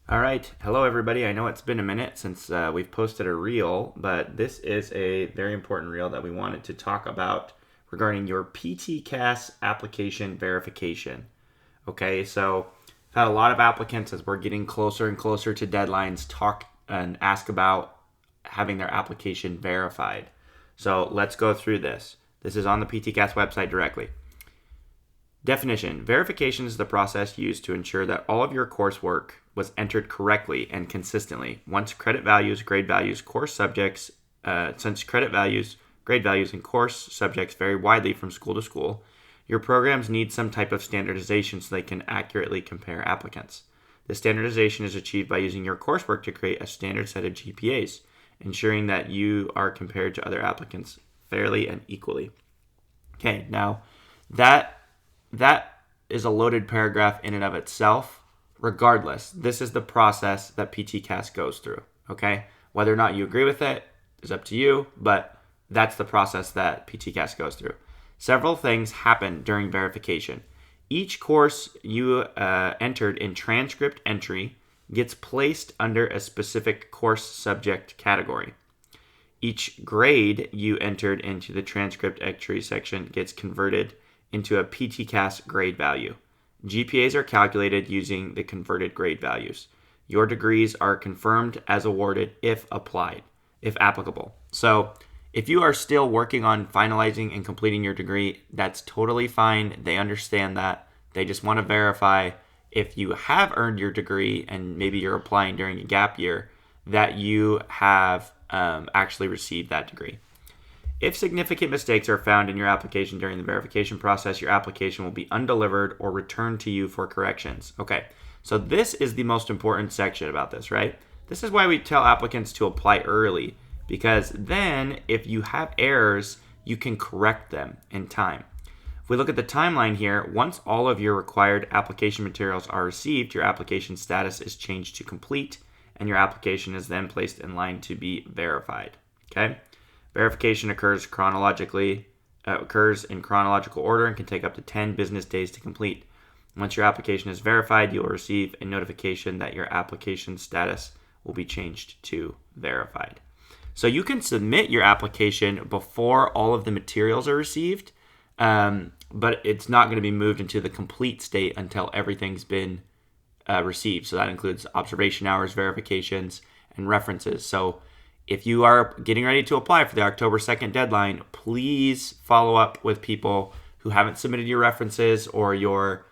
All right. Hello, everybody. I know it's been a minute since we've posted a reel, but this is a very important reel that we wanted to talk about regarding your PTCAS application verification. Okay, so I've had a lot of applicants as we're getting closer and closer to deadlines talk and ask about having their application verified. So let's go through this. This is on the PTCAS website directly. Definition: verification is the process used to ensure that all of your coursework was entered correctly and consistently. Once credit values, grade values, course subjects, since credit values, grade values, and course subjects vary widely from school to school, your programs need some type of standardization so they can accurately compare applicants. This standardization is achieved by using your coursework to create a standard set of GPAs, ensuring that you are compared to other applicants fairly and equally. Okay, now that is a loaded paragraph in and of itself. Regardless, this is the process that PTCAS goes through, okay? Whether or not you agree with it is up to you, but that's the process that PTCAS goes through. Several things happen during verification. Each course you entered in transcript entry gets placed under a specific course subject category. Each grade you entered into the transcript entry section gets converted into a PTCAS grade value. GPAs are calculated using the converted grade values. Your degrees are confirmed as awarded if applicable. So if you are still working on finalizing and completing your degree, that's totally fine. They understand that. They just want to verify if you have earned your degree and maybe you're applying during a gap year, that you have actually received that degree. If significant mistakes are found in your application during the verification process, your application will be undelivered or returned to you for corrections. Okay, so this is the most important section about this, right? This is why we tell applicants to apply early, because then if you have errors, you can correct them in time. If we look at the timeline here, once all of your required application materials are received, your application status is changed to complete, and your application is then placed in line to be verified. Okay? Verification occurs in chronological order and can take up to 10 business days to complete. Once your application is verified, you will receive a notification that your application status will be changed to verified. So you can submit your application before all of the materials are received, but it's not going to be moved into the complete state until everything's been received. So that includes observation hours, verifications, and references. So if you are getting ready to apply for the October 2nd deadline, please follow up with people who haven't submitted your references or your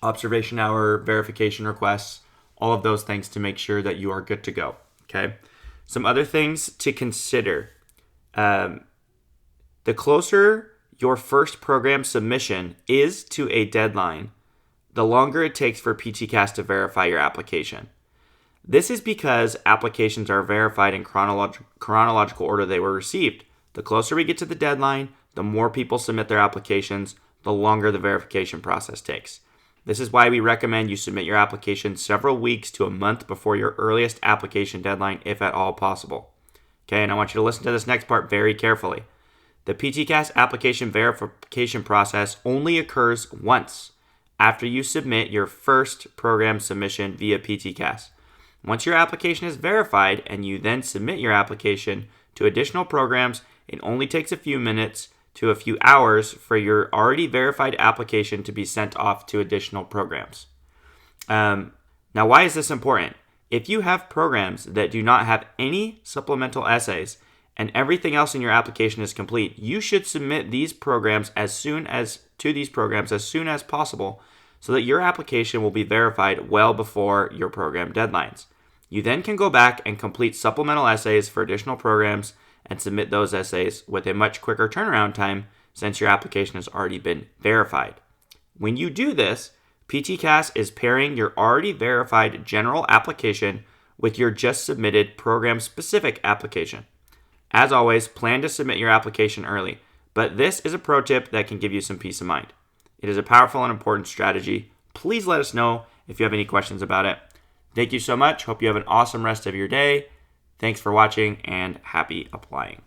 observation hour verification requests, all of those things to make sure that you are good to go, okay? Some other things to consider. The closer your first program submission is to a deadline, the longer it takes for PTCAS to verify your application. This is because applications are verified in chronological order they were received. The closer we get to the deadline, the more people submit their applications, the longer the verification process takes. This is why we recommend you submit your application several weeks to a month before your earliest application deadline, if at all possible. Okay, and I want you to listen to this next part very carefully. The PTCAS application verification process only occurs once after you submit your first program submission via PTCAS. Once your application is verified and you then submit your application to additional programs, it only takes a few minutes to a few hours for your already verified application to be sent off to additional programs. Now, why is this important? If you have programs that do not have any supplemental essays and everything else in your application is complete, you should submit these programs as soon as possible so that your application will be verified well before your program deadlines. You then can go back and complete supplemental essays for additional programs and submit those essays with a much quicker turnaround time since your application has already been verified. When you do this, PTCAS is pairing your already verified general application with your just submitted program-specific application. As always, plan to submit your application early, but this is a pro tip that can give you some peace of mind. It is a powerful and important strategy. Please let us know if you have any questions about it. Thank you so much. Hope you have an awesome rest of your day. Thanks for watching and happy applying.